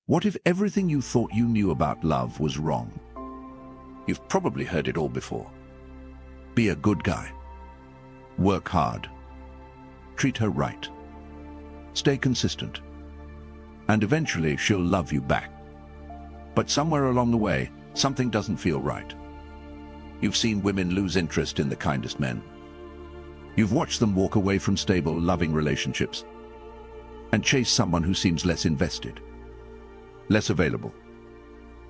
What if everything you thought you knew about love was wrong? You've probably heard it all before. Be a good guy. Work hard. Treat her right. Stay consistent. And eventually she'll love you back. But somewhere along the way, something doesn't feel right. You've seen women lose interest in the kindest men. You've watched them walk away from stable, loving relationships and chase someone who seems less invested, less available,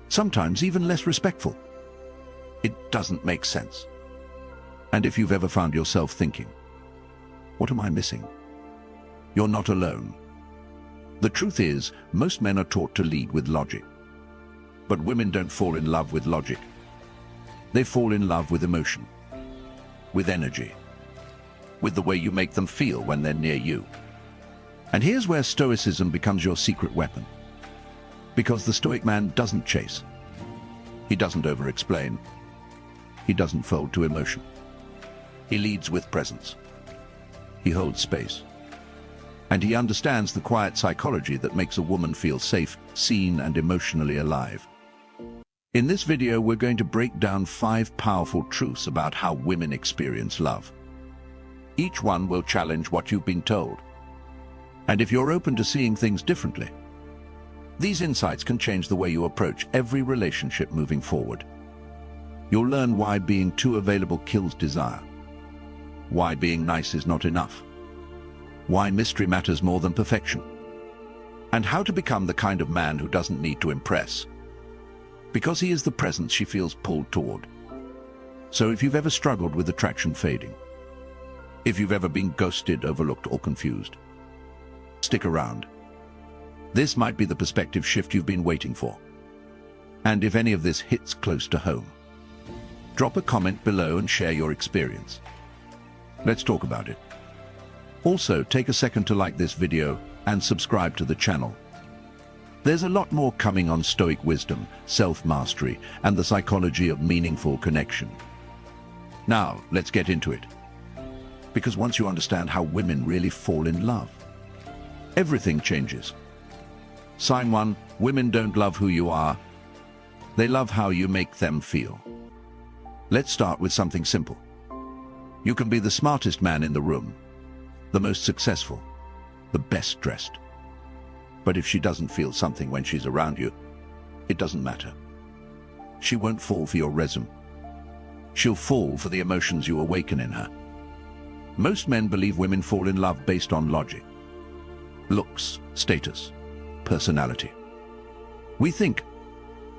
sometimes even less respectful. It doesn't make sense. And if you've ever found yourself thinking, what am I missing? You're not alone. The truth is, most men are taught to lead with logic. But women don't fall in love with logic. They fall in love with emotion, with energy, with the way you make them feel when they're near you. And here's where Stoicism becomes your secret weapon. Because the Stoic man doesn't chase. He doesn't over-explain. He doesn't fold to emotion. He leads with presence. He holds space. And he understands the quiet psychology that makes a woman feel safe, seen, and emotionally alive. In this video, we're going to break down 5 powerful truths about how women experience love. Each one will challenge what you've been told. And if you're open to seeing things differently, these insights can change the way you approach every relationship moving forward. You'll learn why being too available kills desire, why being nice is not enough, why mystery matters more than perfection, and how to become the kind of man who doesn't need to impress, because he is the presence she feels pulled toward. So if you've ever struggled with attraction fading, if you've ever been ghosted, overlooked, or confused, stick around. This might be the perspective shift you've been waiting for. And if any of this hits close to home, drop a comment below and share your experience. Let's talk about it. Also, take a second to like this video and subscribe to the channel. There's a lot more coming on Stoic wisdom, self-mastery, and the psychology of meaningful connection. Now, let's get into it. Because once you understand how women really fall in love, everything changes. Sign 1, women don't love who you are. They love how you make them feel. Let's start with something simple. You can be the smartest man in the room, the most successful, the best dressed. But if she doesn't feel something when she's around you, it doesn't matter. She won't fall for your resume. She'll fall for the emotions you awaken in her. Most men believe women fall in love based on logic, looks, status, personality. We think,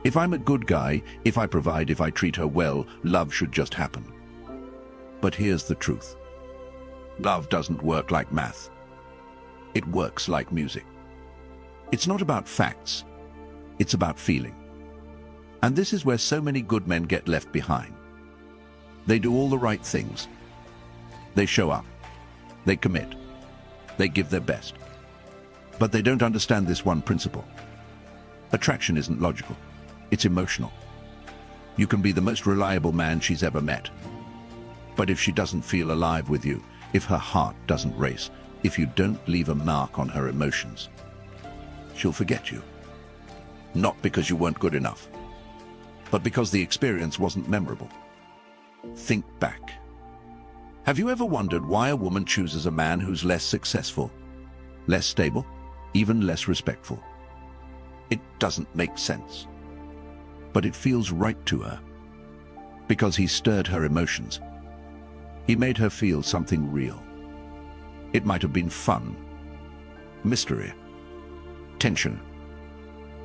if I'm a good guy, if I provide, if I treat her well, love should just happen. But here's the truth. Love doesn't work like math. It works like music. It's not about facts. It's about feeling. And this is where so many good men get left behind. They do all the right things. They show up. They commit. They give their best. But they don't understand this one principle. Attraction isn't logical. It's emotional. You can be the most reliable man she's ever met. But if she doesn't feel alive with you, if her heart doesn't race, if you don't leave a mark on her emotions, she'll forget you. Not because you weren't good enough, but because the experience wasn't memorable. Think back. Have you ever wondered why a woman chooses a man who's less successful, less stable, even less respectful? It doesn't make sense. But it feels right to her. Because he stirred her emotions. He made her feel something real. It might have been fun, mystery, tension,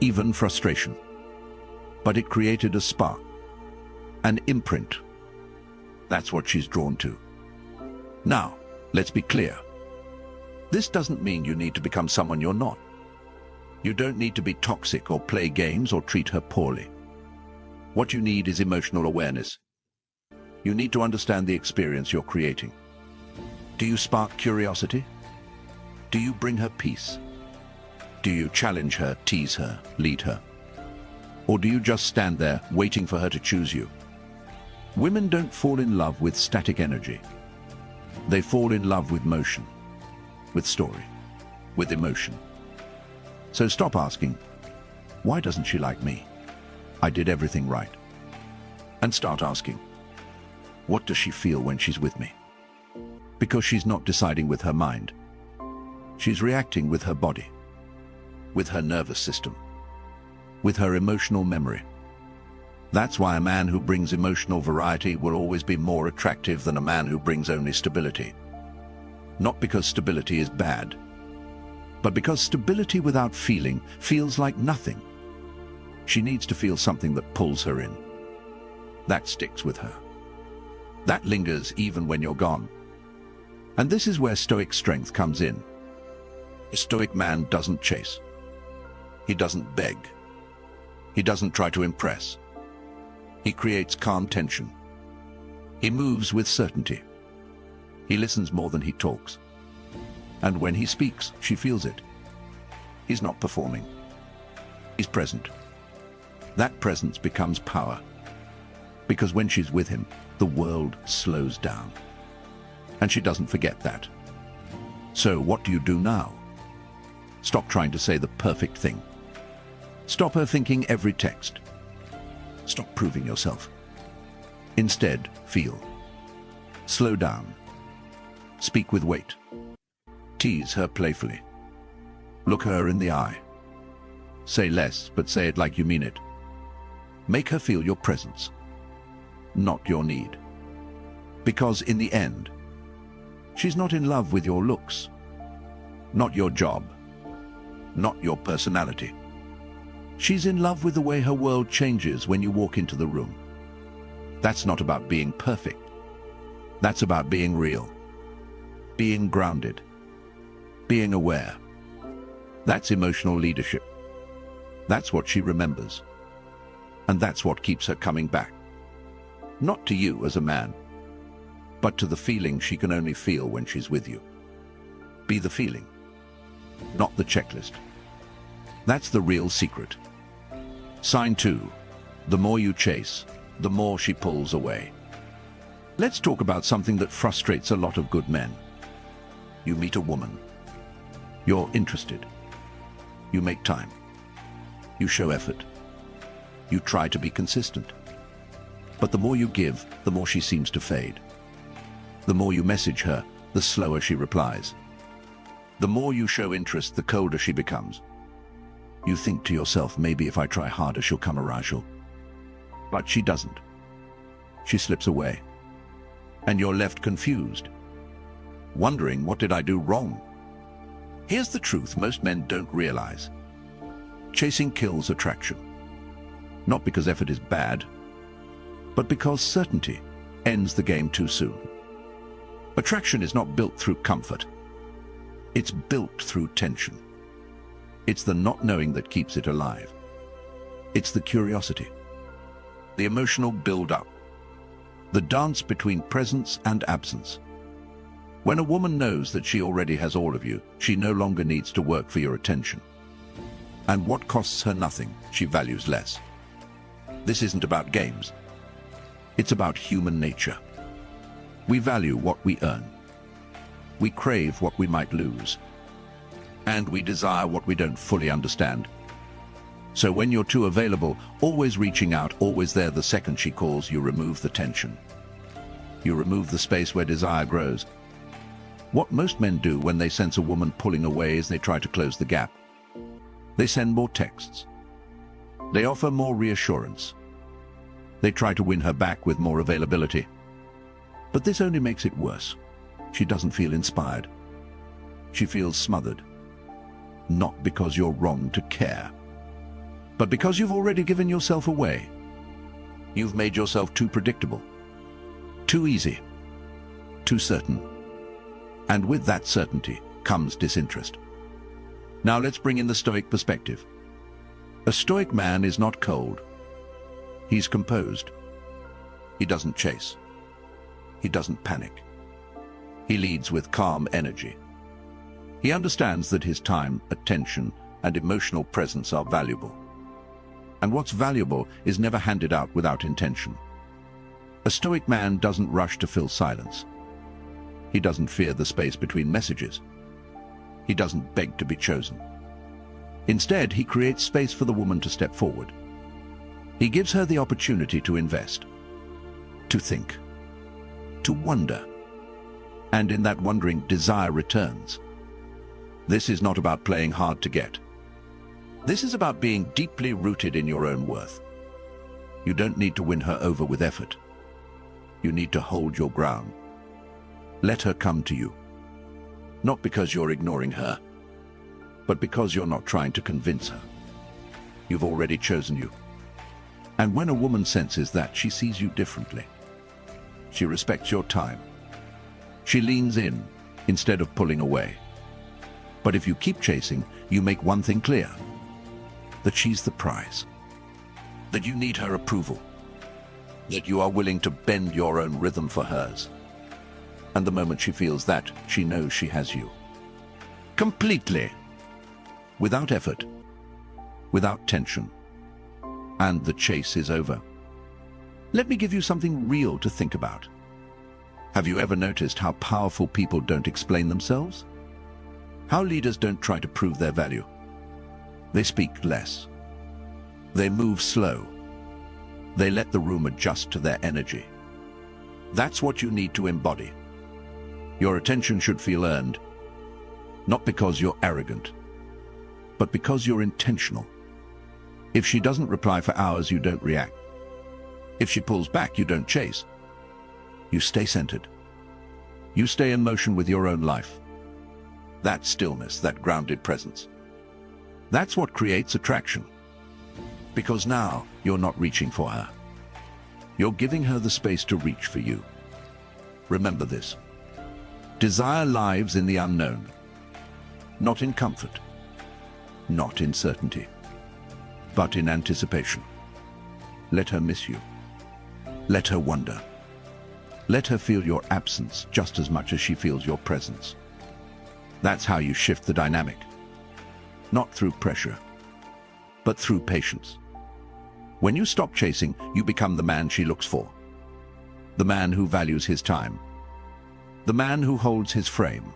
even frustration. But it created a spark, an imprint. That's what she's drawn to. Now, let's be clear. This doesn't mean you need to become someone you're not. You don't need to be toxic or play games or treat her poorly. What you need is emotional awareness. You need to understand the experience you're creating. Do you spark curiosity? Do you bring her peace? Do you challenge her, tease her, lead her? Or do you just stand there waiting for her to choose you? Women don't fall in love with static energy. They fall in love with motion, with story, with emotion. So stop asking, Why doesn't she like me? I did everything right. And start asking, what does she feel when she's with me? Because she's not deciding with her mind. She's reacting with her body, with her nervous system, with her emotional memory. That's why a man who brings emotional variety will always be more attractive than a man who brings only stability. Not because stability is bad, but because stability without feeling feels like nothing. She needs to feel something that pulls her in. That sticks with her. That lingers even when you're gone. And this is where Stoic strength comes in. A Stoic man doesn't chase. He doesn't beg. He doesn't try to impress. He creates calm tension. He moves with certainty. He listens more than he talks. And when he speaks, she feels it. He's not performing. He's present. That presence becomes power. Because when she's with him, the world slows down. And she doesn't forget that. So what do you do now? Stop trying to say the perfect thing. Stop her thinking every text. Stop proving yourself. Instead, feel. Slow down. Speak with weight. Tease her playfully. Look her in the eye. Say less, but say it like you mean it. Make her feel your presence, not your need. Because in the end, she's not in love with your looks, not your job, not your personality. She's in love with the way her world changes when you walk into the room. That's not about being perfect. That's about being real, being grounded, being aware. That's emotional leadership. That's what she remembers. And that's what keeps her coming back. Not to you as a man, but to the feeling she can only feel when she's with you. Be the feeling, not the checklist. That's the real secret. Sign 2. The more you chase, the more she pulls away. Let's talk about something that frustrates a lot of good men. You meet a woman. You're interested. You make time. You show effort. You try to be consistent. But the more you give, the more she seems to fade. The more you message her, the slower she replies. The more you show interest, the colder she becomes. You think to yourself, maybe if I try harder, she'll come around. But she doesn't. She slips away. And you're left confused, wondering, what did I do wrong? Here's the truth most men don't realize. Chasing kills attraction. Not because effort is bad, but because certainty ends the game too soon. Attraction is not built through comfort. It's built through tension. It's the not knowing that keeps it alive. It's the curiosity, the emotional build-up, the dance between presence and absence. When a woman knows that she already has all of you, she no longer needs to work for your attention. And what costs her nothing, she values less. This isn't about games. It's about human nature. We value what we earn. We crave what we might lose. And we desire what we don't fully understand. So when you're too available, always reaching out, always there the second she calls, you remove the tension. You remove the space where desire grows. What most men do when they sense a woman pulling away is they try to close the gap. They send more texts. They offer more reassurance. They try to win her back with more availability. But this only makes it worse. She doesn't feel inspired. She feels smothered. Not because you're wrong to care, but because you've already given yourself away. You've made yourself too predictable, too easy, too certain. And with that certainty comes disinterest. Now let's bring in the Stoic perspective. A Stoic man is not cold. He's composed. He doesn't chase. He doesn't panic. He leads with calm energy. He understands that his time, attention, and emotional presence are valuable. And what's valuable is never handed out without intention. A Stoic man doesn't rush to fill silence. He doesn't fear the space between messages. He doesn't beg to be chosen. Instead, he creates space for the woman to step forward. He gives her the opportunity to invest, to think, to wonder. And in that wondering, desire returns. This is not about playing hard to get. This is about being deeply rooted in your own worth. You don't need to win her over with effort. You need to hold your ground. Let her come to you. Not because you're ignoring her, but because you're not trying to convince her. You've already chosen you. And when a woman senses that, she sees you differently. She respects your time. She leans in instead of pulling away. But if you keep chasing, you make one thing clear: that she's the prize. That you need her approval. That you are willing to bend your own rhythm for hers. And the moment she feels that, she knows she has you. Completely. Without effort. Without tension. And the chase is over. Let me give you something real to think about. Have you ever noticed how powerful people don't explain themselves? How leaders don't try to prove their value? They speak less. They move slow. They let the room adjust to their energy. That's what you need to embody. Your attention should feel earned, not because you're arrogant, but because you're intentional. If she doesn't reply for hours, you don't react. If she pulls back, you don't chase. You stay centered. You stay in motion with your own life. That stillness, that grounded presence. That's what creates attraction. Because now you're not reaching for her. You're giving her the space to reach for you. Remember this. Desire lives in the unknown. Not in comfort. Not in certainty. But in anticipation. Let her miss you. Let her wonder. Let her feel your absence just as much as she feels your presence. That's how you shift the dynamic. Not through pressure, but through patience. When you stop chasing, you become the man she looks for. The man who values his time. The man who holds his frame.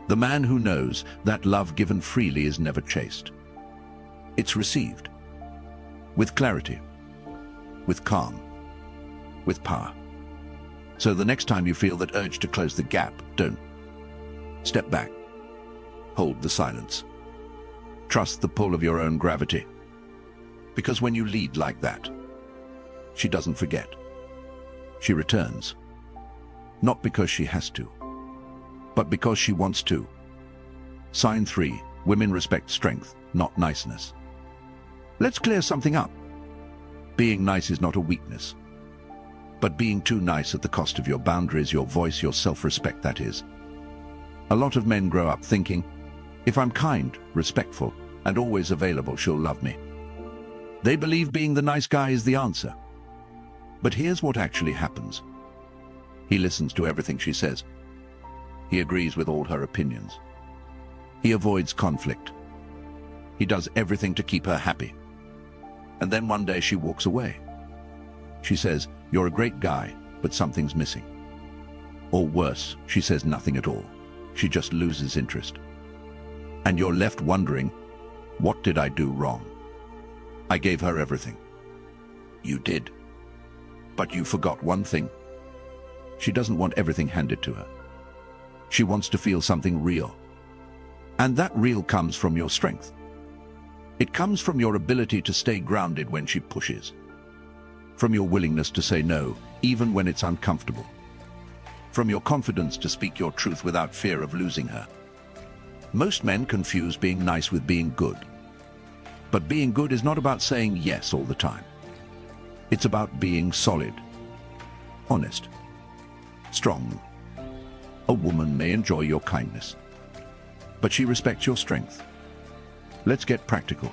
The man who knows that love given freely is never chased. It's received. With clarity. With calm. With power. So the next time you feel that urge to close the gap, don't. Step back. Hold the silence. Trust the pull of your own gravity. Because when you lead like that, she doesn't forget. She returns. Not because she has to, but because she wants to. Sign 3. Women respect strength, not niceness. Let's clear something up. Being nice is not a weakness. But being too nice at the cost of your boundaries, your voice, your self-respect, that is. A lot of men grow up thinking, if I'm kind, respectful, and always available, she'll love me. They believe being the nice guy is the answer. But here's what actually happens. He listens to everything she says. He agrees with all her opinions. He avoids conflict. He does everything to keep her happy. And then one day she walks away. She says, "You're a great guy, but something's missing." Or worse, she says nothing at all. She just loses interest. And you're left wondering, what did I do wrong? I gave her everything. You did. But you forgot one thing. She doesn't want everything handed to her. She wants to feel something real. And that real comes from your strength. It comes from your ability to stay grounded when she pushes. From your willingness to say no, even when it's uncomfortable. From your confidence to speak your truth without fear of losing her. Most men confuse being nice with being good. But being good is not about saying yes all the time. It's about being solid, honest, strong. A woman may enjoy your kindness, but she respects your strength. Let's get practical.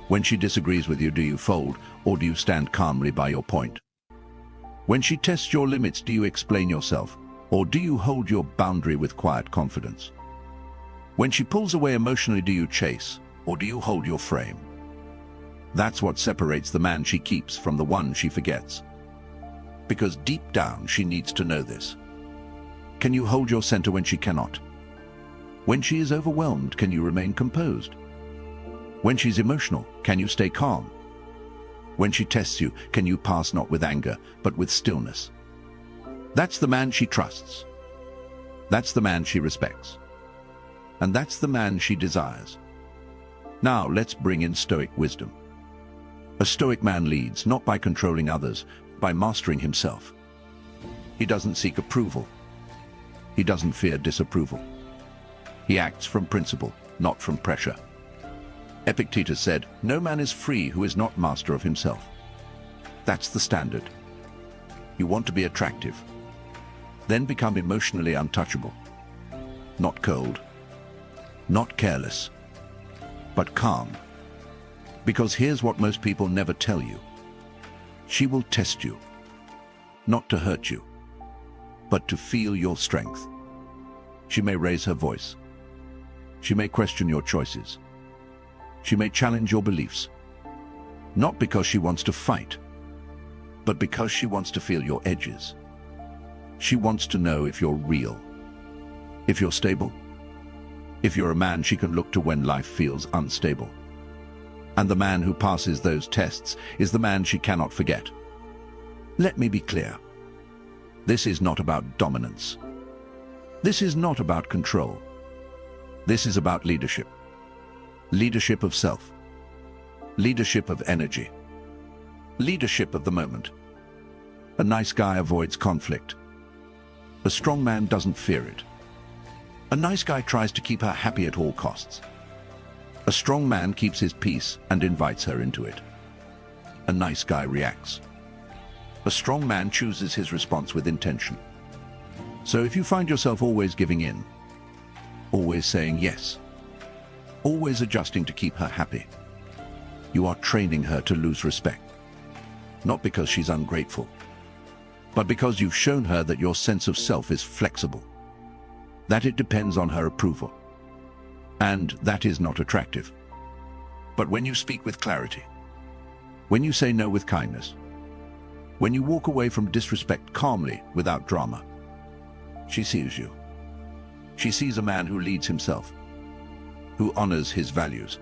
When she disagrees with you, do you fold, or do you stand calmly by your point? When she tests your limits, do you explain yourself, or do you hold your boundary with quiet confidence? When she pulls away emotionally, do you chase, or do you hold your frame? That's what separates the man she keeps from the one she forgets. Because deep down, she needs to know this. Can you hold your center when she cannot? When she is overwhelmed, can you remain composed? When she's emotional, can you stay calm? When she tests you, can you pass not with anger, but with stillness? That's the man she trusts. That's the man she respects. And that's the man she desires. Now let's bring in Stoic wisdom. A Stoic man leads not by controlling others, by mastering himself. He doesn't seek approval. He doesn't fear disapproval. He acts from principle, not from pressure. Epictetus said, "No man is free who is not master of himself." That's the standard. You want to be attractive. Then become emotionally untouchable. Not cold. Not careless. But calm. Because here's what most people never tell you. She will test you. Not to hurt you, but to feel your strength. She may raise her voice. She may question your choices. She may challenge your beliefs. Not because she wants to fight, but because she wants to feel your edges. She wants to know if you're real, if you're stable, if you're a man she can look to when life feels unstable. And the man who passes those tests is the man she cannot forget. Let me be clear. This is not about dominance. This is not about control. This is about leadership. Leadership of self. Leadership of energy. Leadership of the moment. A nice guy avoids conflict. A strong man doesn't fear it. A nice guy tries to keep her happy at all costs. A strong man keeps his peace and invites her into it. A nice guy reacts. A strong man chooses his response with intention. So if you find yourself always giving in, always saying yes, always adjusting to keep her happy, you are training her to lose respect. Not because she's ungrateful, but because you've shown her that your sense of self is flexible, that it depends on her approval. And that is not attractive. But when you speak with clarity, when you say no with kindness, when you walk away from disrespect calmly without drama, she sees you. She sees a man who leads himself, who honors his values,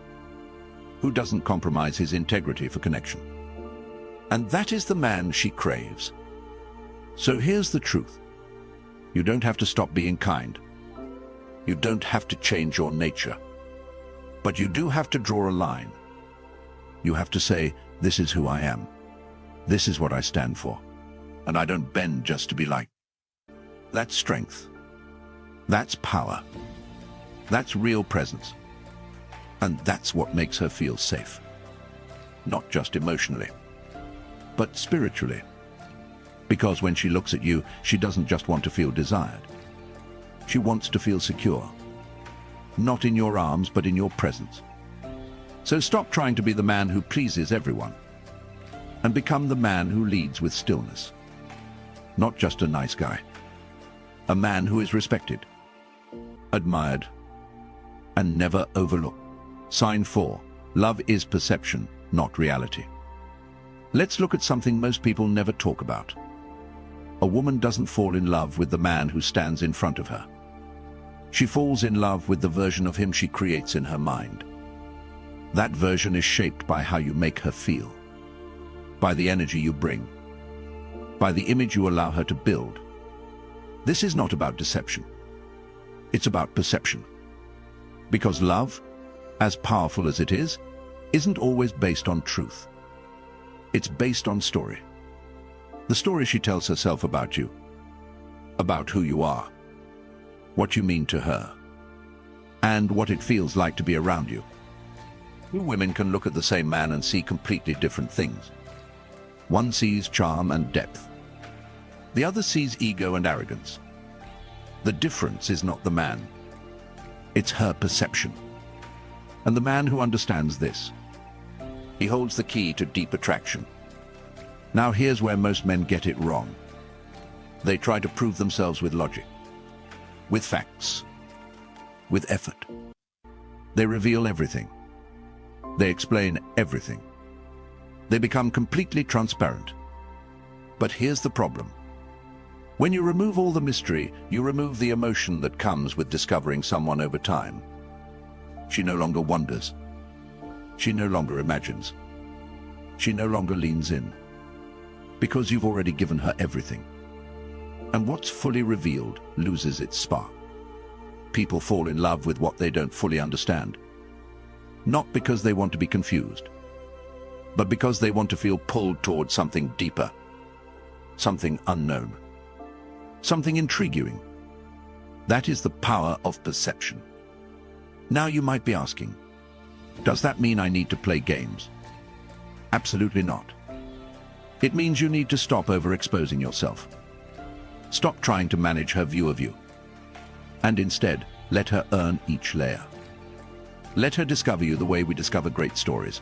who doesn't compromise his integrity for connection. And that is the man she craves. So here's the truth. You don't have to stop being kind. You don't have to change your nature. But you do have to draw a line. You have to say, this is who I am. This is what I stand for. And I don't bend just to be like. That's strength. That's power. That's real presence. And that's what makes her feel safe. Not just emotionally, but spiritually. Because when she looks at you, she doesn't just want to feel desired. She wants to feel secure. Not in your arms, but in your presence. So stop trying to be the man who pleases everyone, and become the man who leads with stillness. Not just a nice guy. A man who is respected, admired, and never overlooked. Sign 4. Love is perception, not reality. Let's look at something most people never talk about. A woman doesn't fall in love with the man who stands in front of her. She falls in love with the version of him she creates in her mind. That version is shaped by how you make her feel, by the energy you bring, by the image you allow her to build. This is not about deception. It's about perception. Because love, as powerful as it is, isn't always based on truth. It's based on story. The story she tells herself about you, about who you are, what you mean to her, and what it feels like to be around you. Two women can look at the same man and see completely different things. One sees charm and depth. The other sees ego and arrogance. The difference is not the man. It's her perception. And the man who understands this, he holds the key to deep attraction. Now here's where most men get it wrong. They try to prove themselves with logic, with facts, with effort. They reveal everything. They explain everything. They become completely transparent. But here's the problem. When you remove all the mystery, you remove the emotion that comes with discovering someone over time. She no longer wonders. She no longer imagines. She no longer leans in. Because you've already given her everything. And what's fully revealed loses its spark. People fall in love with what they don't fully understand. Not because they want to be confused, but because they want to feel pulled towards something deeper, something unknown, something intriguing. That is the power of perception. Now you might be asking, does that mean I need to play games? Absolutely not. It means you need to stop overexposing yourself. Stop trying to manage her view of you. And instead, let her earn each layer. Let her discover you the way we discover great stories.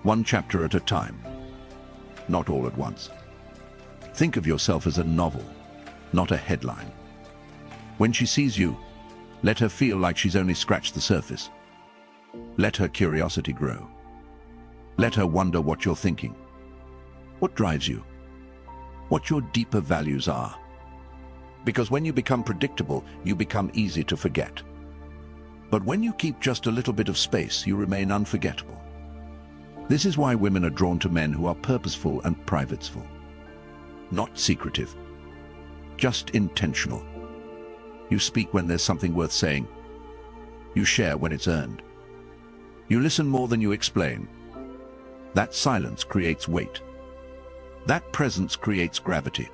One chapter at a time. Not all at once. Think of yourself as a novel, not a headline. When she sees you, let her feel like she's only scratched the surface. Let her curiosity grow. Let her wonder what you're thinking. What drives you? What your deeper values are. Because when you become predictable, you become easy to forget. But when you keep just a little bit of space, you remain unforgettable. This is why women are drawn to men who are purposeful and privateful. Not secretive. Just intentional. You speak when there's something worth saying. You share when it's earned. You listen more than you explain. That silence creates weight. That presence creates gravity.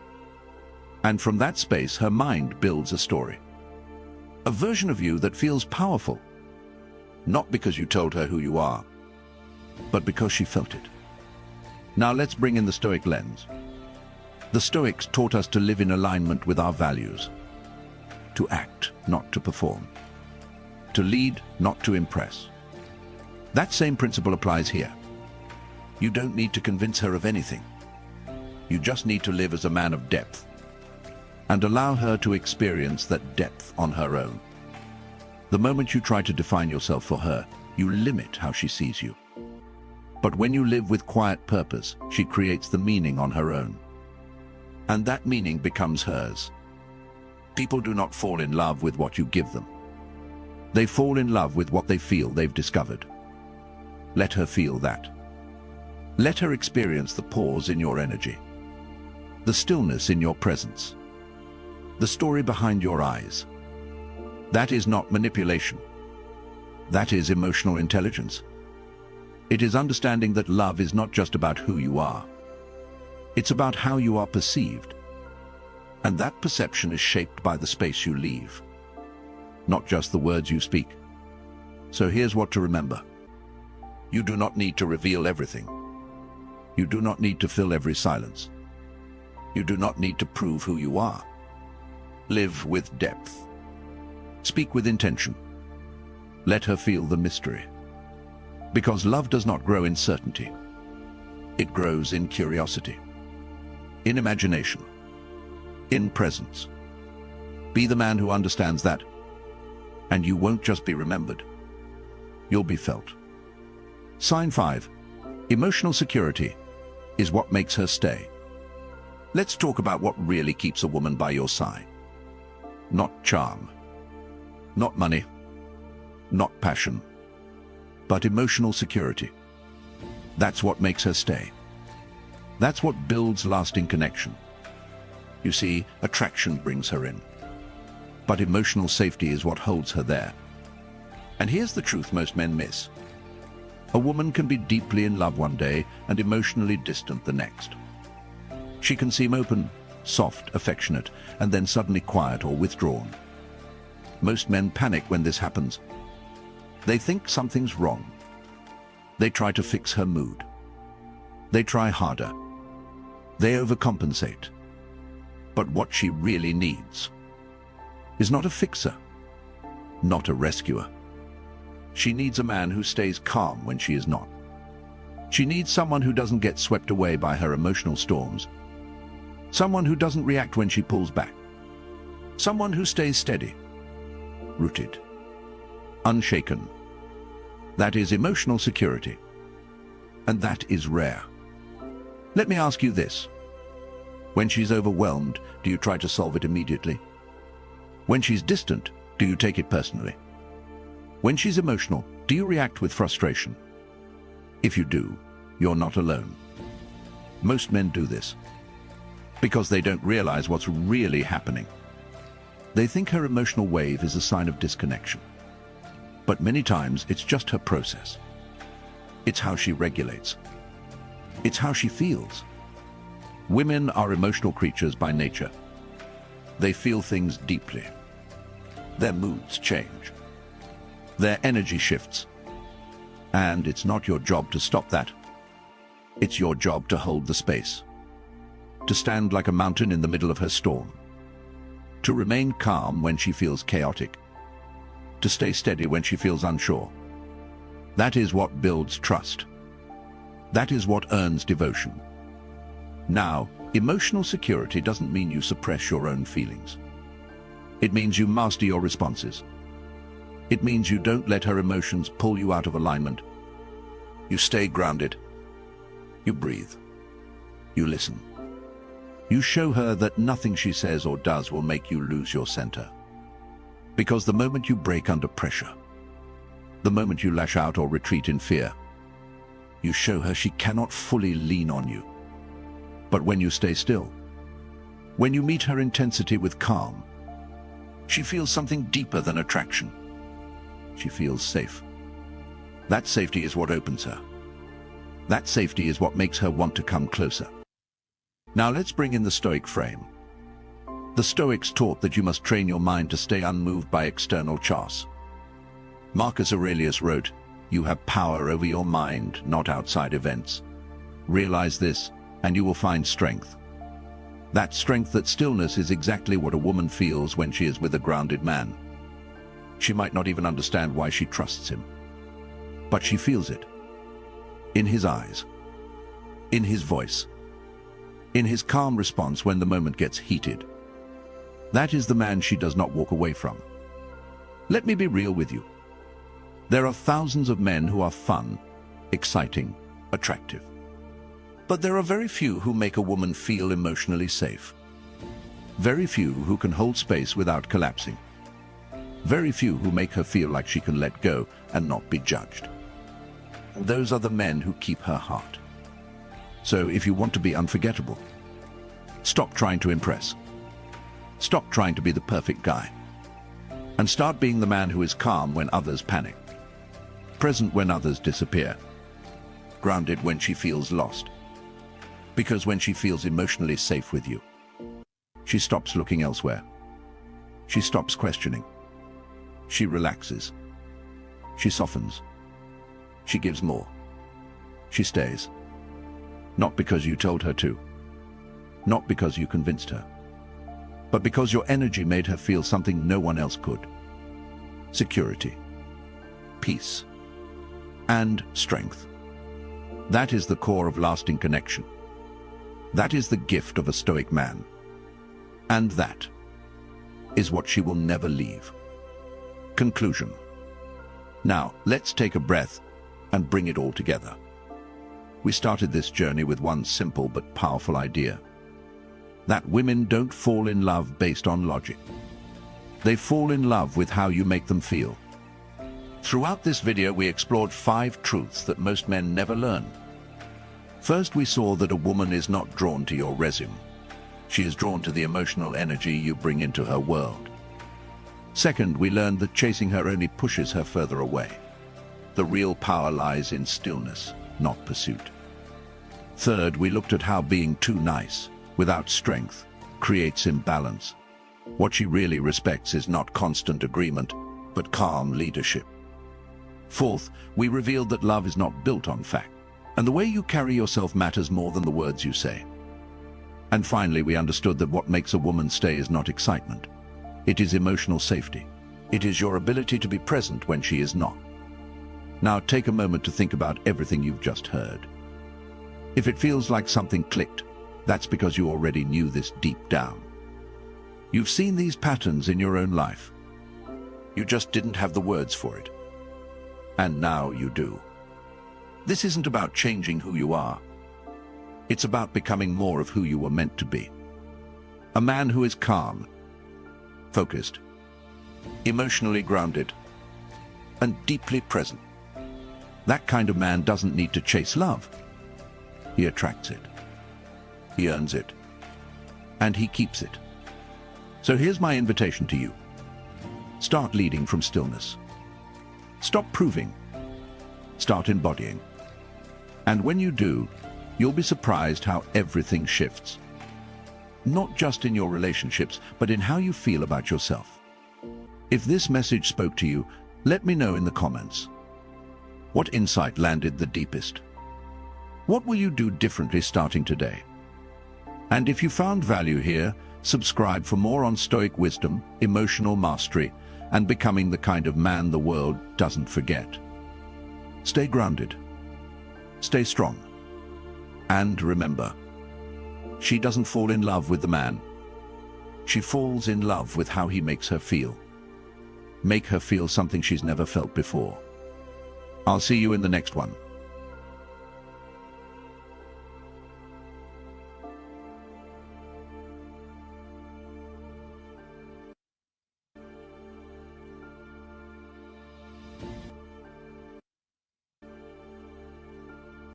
And from that space, her mind builds a story. A version of you that feels powerful. Not because you told her who you are, but because she felt it. Now let's bring in the Stoic lens. The Stoics taught us to live in alignment with our values. To act, not to perform. To lead, not to impress. That same principle applies here. You don't need to convince her of anything. You just need to live as a man of depth and allow her to experience that depth on her own. The moment you try to define yourself for her, you limit how she sees you. But when you live with quiet purpose, she creates the meaning on her own. And that meaning becomes hers. People do not fall in love with what you give them. They fall in love with what they feel they've discovered. Let her feel that. Let her experience the pause in your energy, the stillness in your presence, the story behind your eyes. That is not manipulation. That is emotional intelligence. It is understanding that love is not just about who you are. It's about how you are perceived. And that perception is shaped by the space you leave, not just the words you speak. So here's what to remember. You do not need to reveal everything. You do not need to fill every silence. You do not need to prove who you are. Live with depth. Speak with intention. Let her feel the mystery. Because love does not grow in certainty. It grows in curiosity, in imagination, in presence. Be the man who understands that, and you won't just be remembered. You'll be felt. Sign 5. Emotional security is what makes her stay. Let's talk about what really keeps a woman by your side. Not charm, not money, not passion, but emotional security. That's what makes her stay. That's what builds lasting connection. You see, attraction brings her in, but emotional safety is what holds her there. And here's the truth most men miss. A woman can be deeply in love one day and emotionally distant the next. She can seem open, soft, affectionate, and then suddenly quiet or withdrawn. Most men panic when this happens. They think something's wrong. They try to fix her mood. They try harder. They overcompensate. But what she really needs is not a fixer, not a rescuer. She needs a man who stays calm when she is not. She needs someone who doesn't get swept away by her emotional storms. Someone who doesn't react when she pulls back. Someone who stays steady, rooted, unshaken. That is emotional security. And that is rare. Let me ask you this. When she's overwhelmed, do you try to solve it immediately? When she's distant, do you take it personally? When she's emotional, do you react with frustration? If you do, you're not alone. Most men do this because they don't realize what's really happening. They think her emotional wave is a sign of disconnection. But many times it's just her process. It's how she regulates. It's how she feels. Women are emotional creatures by nature. They feel things deeply. Their moods change. Their energy shifts. And it's not your job to stop that. It's your job to hold the space. To stand like a mountain in the middle of her storm. To remain calm when she feels chaotic. To stay steady when she feels unsure. That is what builds trust. That is what earns devotion. Now, emotional security doesn't mean you suppress your own feelings. It means you master your responses. It means you don't let her emotions pull you out of alignment. You stay grounded. You breathe. You listen. You show her that nothing she says or does will make you lose your center. Because the moment you break under pressure, the moment you lash out or retreat in fear, you show her she cannot fully lean on you. But when you stay still, when you meet her intensity with calm, she feels something deeper than attraction. She feels safe. That safety is what opens her. That safety is what makes her want to come closer. Now let's bring in the Stoic frame. The Stoics taught that you must train your mind to stay unmoved by external chaos. Marcus Aurelius wrote, "You have power over your mind, not outside events. Realize this, and you will find strength." That strength, that stillness, is exactly what a woman feels when she is with a grounded man. She might not even understand why she trusts him. But she feels it. In his eyes. In his voice. In his calm response when the moment gets heated. That is the man she does not walk away from. Let me be real with you. There are thousands of men who are fun, exciting, attractive. But there are very few who make a woman feel emotionally safe. Very few who can hold space without collapsing. Very few who make her feel like she can let go and not be judged. Those are the men who keep her heart. So if you want to be unforgettable, stop trying to impress. Stop trying to be the perfect guy. And start being the man who is calm when others panic. Present when others disappear. Grounded when she feels lost. Because when she feels emotionally safe with you, she stops looking elsewhere. She stops questioning. She relaxes. She softens. She gives more. She stays. Not because you told her to. Not because you convinced her. But because your energy made her feel something no one else could. Security. Peace. And strength. That is the core of lasting connection. That is the gift of a Stoic man. And that is what she will never leave. Conclusion. Now, let's take a breath and bring it all together. We started this journey with one simple but powerful idea. That women don't fall in love based on logic. They fall in love with how you make them feel. Throughout this video, we explored 5 truths that most men never learn. First, we saw that a woman is not drawn to your resume. She is drawn to the emotional energy you bring into her world. Second, we learned that chasing her only pushes her further away. The real power lies in stillness, not pursuit. Third, we looked at how being too nice, without strength, creates imbalance. What she really respects is not constant agreement, but calm leadership. Fourth, we revealed that love is not built on fact, and the way you carry yourself matters more than the words you say. And finally, we understood that what makes a woman stay is not excitement. It is emotional safety. It is your ability to be present when she is not. Now take a moment to think about everything you've just heard. If it feels like something clicked, that's because you already knew this deep down. You've seen these patterns in your own life. You just didn't have the words for it. And now you do. This isn't about changing who you are. It's about becoming more of who you were meant to be. A man who is calm, focused, emotionally grounded, and deeply present. That kind of man doesn't need to chase love. He attracts it. He earns it. And he keeps it. So here's my invitation to you. Start leading from stillness. Stop proving. Start embodying. And when you do, you'll be surprised how everything shifts. Not just in your relationships, but in how you feel about yourself. If this message spoke to you, let me know in the comments. What insight landed the deepest? What will you do differently starting today? And if you found value here, subscribe for more on Stoic wisdom, emotional mastery, and becoming the kind of man the world doesn't forget. Stay grounded. Stay strong. And remember, she doesn't fall in love with the man. She falls in love with how he makes her feel. Make her feel something she's never felt before. I'll see you in the next one.